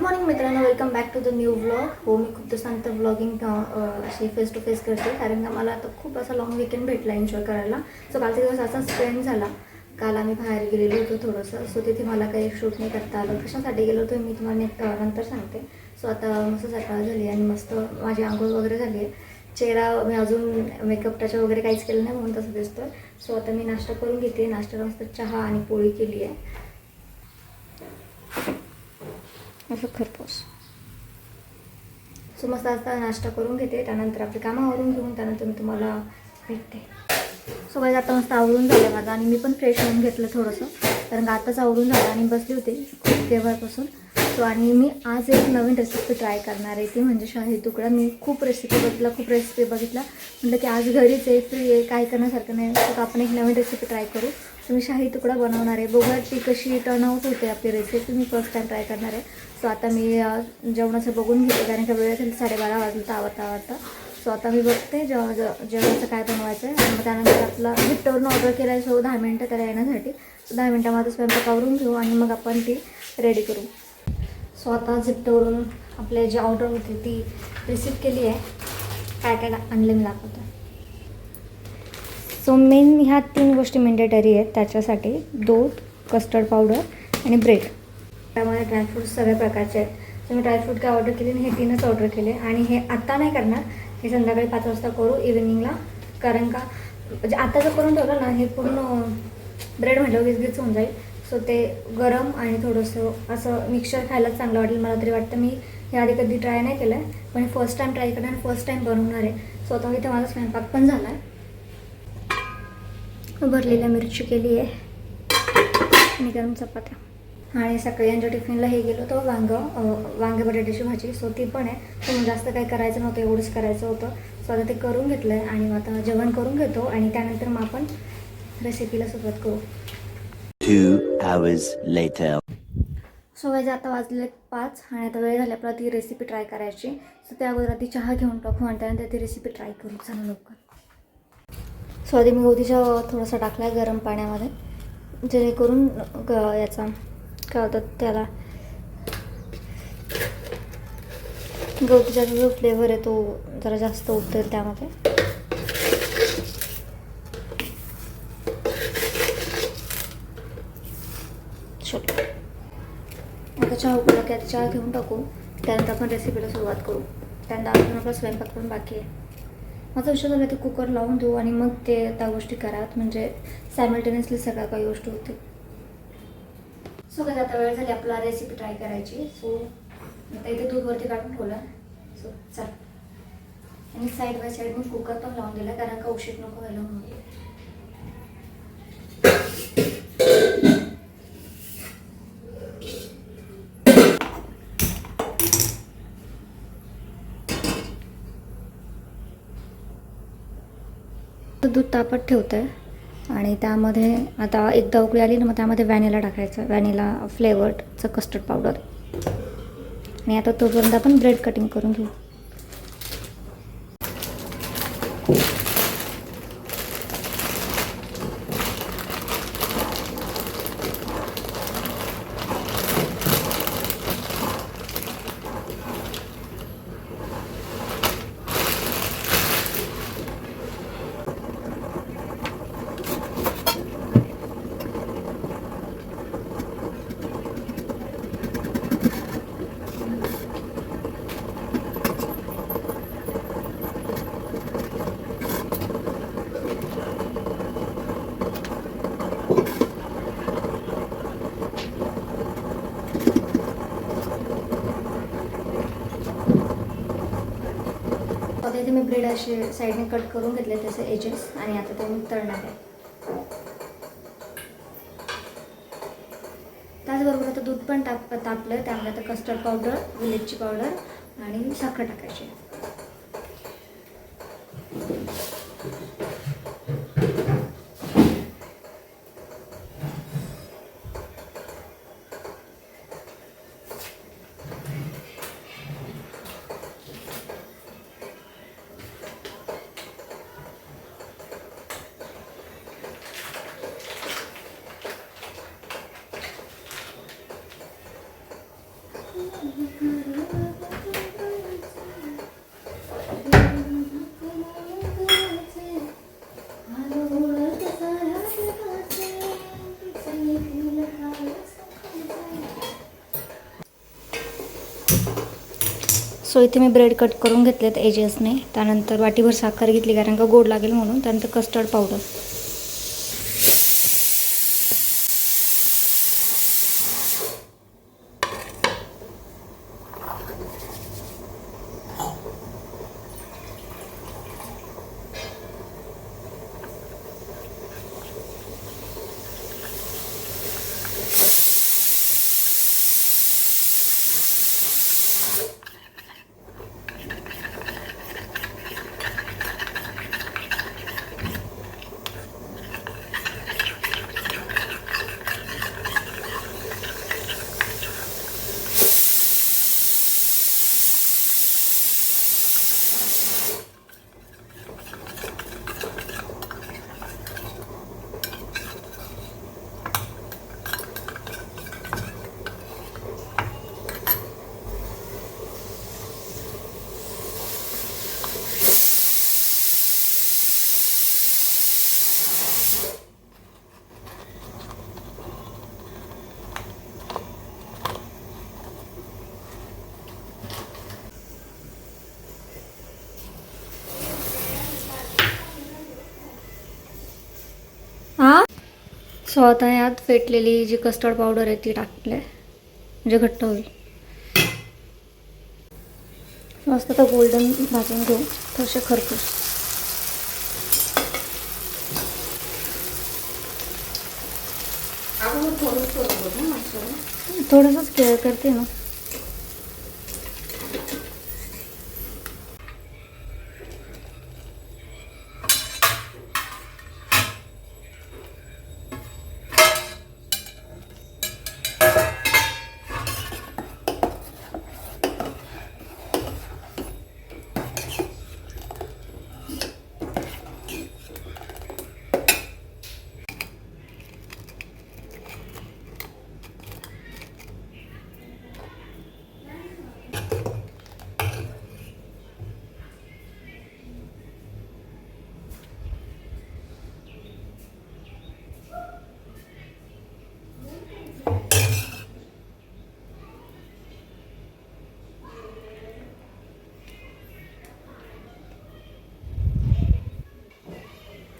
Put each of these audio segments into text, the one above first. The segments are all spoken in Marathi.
मॉर्निंग मित्रांनो, welcome back to the new vlog. हो, मी खूप दिवसानंतर व्लॉगिंग अशी फेस टू फेस करते, कारण का मला आता खूप असा लॉंग वीकेंड भेटला एन्जॉय करायला. सो कालचा दिवस असा स्पेंड झाला. काल आम्ही बाहेर गेलेलो होतो थोडंसं, सो तिथे मला काही शूट नाही करता आलं. कशासाठी गेलो होतो मी तुम्हाला नंतर सांगते. सो आता मस्त सकाळ झाली आणि मस्त माझी आंघोळ वगैरे झाली आहे. चेहरा मी अजून मेकअप टच वगैरे काहीच केलं नाही म्हणून तसं दिसतं. सो आता मी नाश्ता करून घेते. नाश्त्याला मस्त चहा आणि पोळी केली आहे. असं खरपोस. सो मस्त आता नाश्ता करून घेते, त्यानंतर आपली कामं आवरून घेऊन त्यानंतर मी तुम्हाला भेटते. सो बाई आता मस्त आवरून झालं माझं आणि मी पण फ्रेश होऊन घेतलं थोडंसं, कारण आताच आवरून झालं आणि बसली होते खूप तेव्हापासून. सो आणि मी आज एक नवीन रेसिपी ट्राय करणार आहे, ती म्हणजे शाही तुकडा. मी खूप रेसिपी बघितला म्हटलं की आज घरीच आहे, फ्री आहे, काय करण्यासारखं नाही, तर आपण एक नवीन रेसिपी ट्राय करू. तर मी शाही तुकडा बनवणार आहे. बघूया ती कशी टर्न आउट होते आपली रेसिपी. मी फर्स्ट टाईम ट्राय करणार आहे. सो आता मी जेवणाचं बघून घेते, कारण का वेळ 12:30 वाजलं तर आवडता. सो आता मी बघते जेवणाचं काय बनवायचं आहे. आणि मग त्यानंतर आपला झिप्टोवरून ऑर्डर केला आहे, सो 10 मिनटं त्याला येण्यासाठी. 10 मिनटामध्ये स्वयंपाक आवरून घेऊ आणि मग आपण ती रेडी करू. सो आता झिप्टोवरून आपले जी ऑर्डर होती ती रिसीव केली आहे. काय काय आणलं मी दाखवतो. सो मेन ह्या 3 गोष्टी मॅन्डेटरी आहेत त्याच्यासाठी: दूध, कस्टर्ड पावडर आणि ब्रेड. त्यामध्ये ड्रायफ्रूट्स सगळ्या प्रकारचे आहेत. तर मी ड्रायफ्रूट काय ऑर्डर केले आणि हे 3च ऑर्डर केले. आणि हे आत्ता नाही करणार, हे संध्याकाळी 5 वाजता करू इव्हिनिंगला. कारण का म्हणजे आता जर करून ठेवलं ना, हे पूर्ण ब्रेड म्हटलं गिचगिच होऊन जाईल. सो ते गरम आणि थोडंसं असं मिक्सचर खायला चांगलं वाटेल मला तरी वाटतं. मी हे आधी कधी ट्राय नाही केलं आहे, पण फर्स्ट टाईम ट्राय करणार, फर्स्ट टाईम बनवणार आहे. सो आता इथे माझा स्वयंपाक पण झाला आहे. भरलेल्या मिरची केली आहे आणि गरम चपात्या. आणि सकाळी यांच्या टिफिनला हे गेलो होतं वांगे बटाट्याची भाजी. सो ती पण आहे. तर जास्त काही करायचं नव्हतं, एवढंच करायचं होतं. सो आता ते करून घेतलं आहे आणि आता जेवण करून घेतो आणि त्यानंतर मग आपण रेसिपीला सुरुवात करू. 2 hours later. सो गाईज आता वाजले 5 आणि आता वेळ झाली आपल्याला ती रेसिपी ट्राय करायची. सो त्या अगोदर ती चहा घेऊन टाकू आणि त्यानंतर ती रेसिपी ट्राय करू. चला लवकर. सो आधी मी गवतीच्या थोडासा टाकला आहे गरम पाण्यामध्ये, जेणेकरून याचा काय होतं त्याला गवतीचा जो फ्लेवर आहे तो जरा जास्त उतरेल त्यामध्ये. आता चहा उकळला की आता चहा घेऊन टाकू, त्यानंतर आपण रेसिपीला सुरुवात करू. त्यानंतर अजून आपला स्वयंपाक पण बाकी आहे. माझा विषय झाला ते कुकर लावून देऊ आणि मग ते त्या गोष्टी करात, म्हणजे सायमल्टेनियसली सगळ्या काही गोष्टी होतील. सो काय आता वेळ झाली आपला रेसिपी ट्राय करायची. सो आता इथे दूधवरती काढून ठेवलं. सो चल. आणि side by side me cooker पण लावून दिला, कारण का उशीर नको व्हायला म्हणून. दूध तापत ठेवतं आहे आणि त्यामध्ये आता एकदा उकळी आली ना, मग त्यामध्ये व्हॅनिला टाकायचं, व्हॅनिला फ्लेवर्डचं कस्टर्ड पावडर. आणि आता तोपर्यंत आपण ब्रेड कटिंग करून घेऊ. आता इथे मी ब्रेड असे साईडने कट करून घेतले त्याचे एजेस आणि आता ते मी तळणार आहे. त्याचबरोबर आता दूध पण तापलं आहे, त्यामध्ये आता कस्टर्ड पावडर, विलेजची पावडर आणि साखर टाकायची. सो इथे मी ब्रेड कट करून घेतलेत एजेसने. त्यानंतर वाटीभर साखर घेतली कारण का गोड लागेल म्हणून. त्यानंतर कस्टर्ड पावडर. सो आता यात फेटलेली जी कस्टर्ड पावडर आहे ती टाकले म्हणजे घट्ट होईल. मस्त तर गोल्डन भाजून घेऊ थोडेसे खरपूस. थोडंसंच केअर करते ना.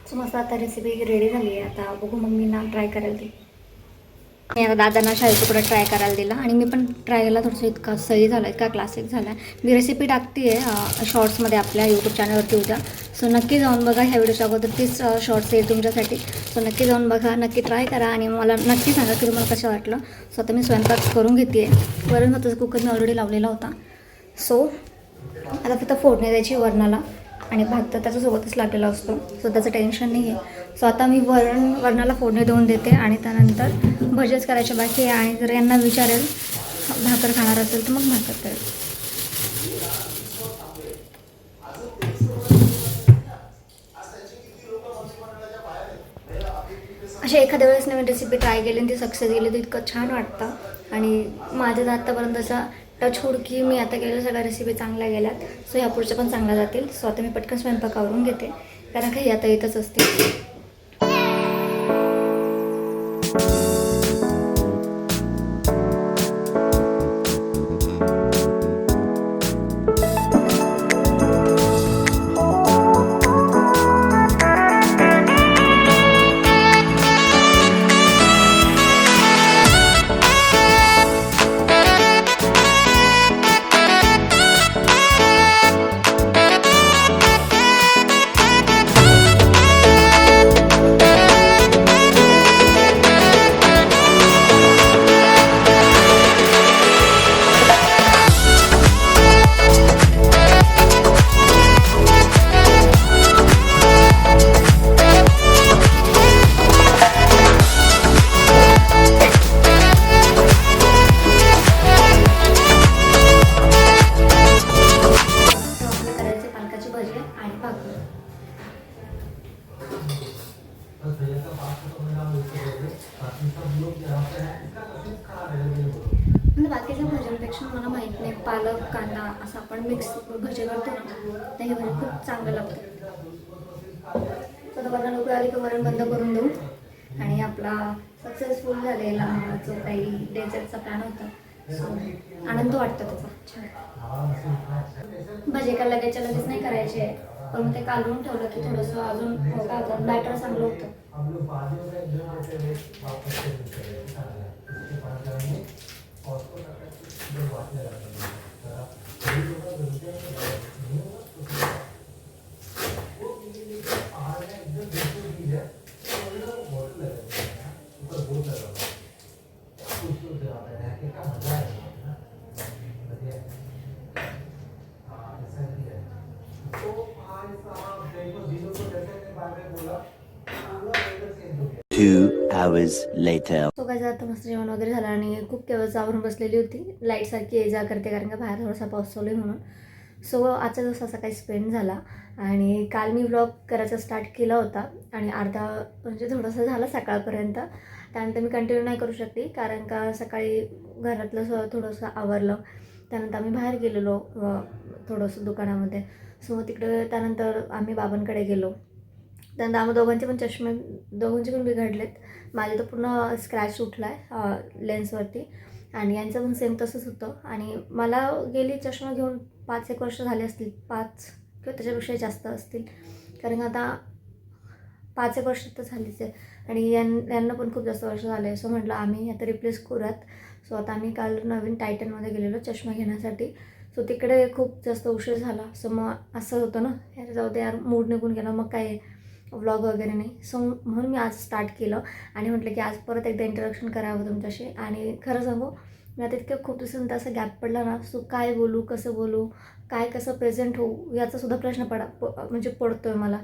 सो मस्त आता रेसिपी रेडी झाली आहे. आता बघू मम्मींना ट्राय करायला दे. मी आता दादांना शाळेत ट्राय करायला दिला आणि मी पण ट्राय केला. थोडंसं इतका सही झाला, इतका क्लासिक झाला आहे. मी रेसिपी टाकते आहे शॉर्ट्समध्ये आपल्या यूट्यूब चॅनलवरती उद्या. सो नक्की जाऊन बघा. ह्या व्हिडिओच्या अगोदर तीच शॉर्ट्स येईल तुमच्यासाठी. सो नक्की जाऊन बघा, नक्की ट्राय करा आणि मला नक्की सांगा की तुम्हाला कसं वाटलं. सो आता मी स्वयंपाक करून घेते आहे. वरण होतं कुकर मी ऑलरेडी लावलेला होता. सो आता फक्त फोडणी द्यायची वरणाला आणि भात तर त्याच्यासोबतच लागलेला असतो. सो त्याचं टेन्शन नाही आहे. सो आता मी वरणाला फोडणी देऊन देते आणि त्यानंतर भजेच करायचे बाकी आहे. आणि जर यांना विचारेल भाकर खाणार असेल तर मग भाकर करेल. अशा एखाद्या वेळेस नवीन रेसिपी ट्राय केली आणि ती सक्सेस गेली तर इतकं छान वाटतं. आणि माझं आत्तापर्यंतचा टचवूड की मी आता केलेल्या सगळ्या रेसिपी चांगल्या गेल्यात. सो ह्या पुढच्या पण चांगल्या जातील. सो आता मी पटकन स्वयंपाक आवरून घेते कारण काही आता येतच असते. बाकीच्या भाज्या भाज्यांपेक्षा मला माहीत नाही, पालक कांदा असं आपण मिक्स भजे करतो ना, तर हे भजे खूप चांगलं लागतं. तर तुम्हाला नोकरी आली की वरण बंद करून देऊ आणि आपला सक्सेसफुल झालेला जो काही डेझर्टचा प्लॅन होता, सो आनंद वाटतो त्याचा. छान भजे का लगेच नाही करायचे, पण ते कालवून ठेवलं की थोडंसं अजून काय होतं, बॅटर चांगलं होतं. Two hours later. सो काय आता मस्त जेवण वगैरे झालं आणि खूप केवळ आवरून बसलेली होती. लाईट सारखी ये जा करते कारण का बाहेर थोडासा पाऊस चालू आहे म्हणून. सो आजचा दिवस असा काही स्पेंड झाला आणि काल मी व्लॉग करायचा स्टार्ट केला होता आणि अर्धा म्हणजे थोडंसं झालं सकाळपर्यंत. त्यानंतर मी कंटिन्यू नाही करू शकली कारण का सकाळी घरातलं थोडंसं आवरलं. त्यानंतर आम्ही बाहेर गेलेलो थोडंसं दुकानामध्ये. सो तिकडे त्यानंतर आम्ही बाबांकडे गेलो. त्यानंतर आम्ही दोघांचे पण बिघडलेत. माझे तर पूर्ण स्क्रॅच उठला आहे लेन्सवरती आणि यांचं पण सेम तसंच होतं. आणि मला गेली चष्मा घेऊन 5-1 वर्ष झाले असतील, 5 किंवा त्याच्यापेक्षा जास्त असतील, कारण आता 5-1 वर्ष तर झालीच आहे आणि यांना पण खूप जास्त वर्ष झाले. सो म्हटलं आम्ही आता रिप्लेस करूयात. सो आता आम्ही काल नवीन टायटनमध्ये गेलेलो चष्मा घेण्यासाठी. सो तिकडे खूप जास्त उशीर झाला. सो मग असं होतं ना, यार जाऊ दे यार, मूड निघून गेला, मग काय व्लॉग वगैरे नाही. सो म्हणून मी आज स्टार्ट केलं आणि म्हटलं की आज परत एकदा इंट्रोडक्शन करावं तुमच्याशी. आणि खरं सांगू, मी आता इतकं खूप दिवसांत असं गॅप पडला ना, सो काय बोलू, कसं बोलू, कसं प्रेझेंट होऊ, याचासुद्धा प्रश्न म्हणजे पडतो आहे मला.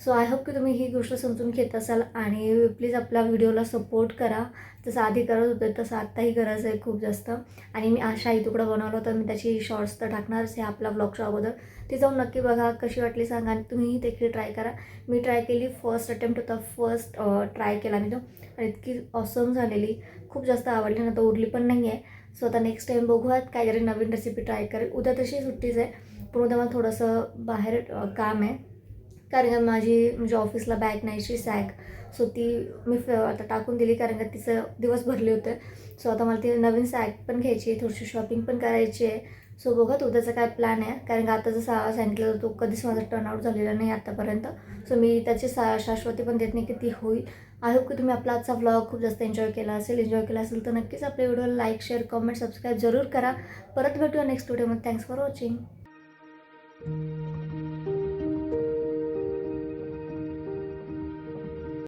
सो आय होप की तुम्ही ही गोष्ट समजून घेत असाल आणि प्लीज आपल्या व्हिडिओला सपोर्ट करा. जसं आधी करत होतं तसं आत्ताही गरज आहे खूप जास्त. आणि मी शाही तुकडा बनवलं होतं, मी त्याची शॉर्ट्स तर टाकणारच आहे आपल्या ब्लॉगच्या अगोदर. ती जाऊन नक्की बघा, कशी वाटली सांगा आणि तुम्हीही देखील ट्राय करा. मी ट्राय केली, फर्स्ट अटेम्प्ट होता, फर्स्ट ट्राय केला मी तो आणि इतकी ऑसम झालेली, खूप जास्त आवडली ना, तर उरली पण नाही आहे. सो आता नेक्स्ट टाईम बघूयात, काहीतरी नवीन रेसिपी ट्राय करेल. उद्या तशी सुट्टीच आहे, पण उद्या मला थोडंसं बाहेर काम आहे कारण का माझी म्हणजे ऑफिसला बॅग न्यायची सॅग. सो ती मी आता टाकून दिली कारण का तिचं दिवस भरले होते. सो आता मला ती नवीन सॅग पण घ्यायची आहे, थोडीशी शॉपिंग पण करायची आहे. सो बघत उद्याचा काय प्लॅन आहे, कारण का आता जसं सांगितलं तो कधीच माझा टर्नआउट झालेला नाही आत्तापर्यंत. सो मी त्याची शाश्वती पण देत नाही की ती होईल. आय होप की तुम्ही आपला आजचा व्लॉग खूप जास्त एन्जॉय केला असेल तर नक्कीच आपल्या व्हिडिओला लाईक, शेअर, कमेंट, सबस्क्राईब जरूर करा. परत भेटूया नेक्स्ट व्हिडिओमध्ये. Thanks for watching.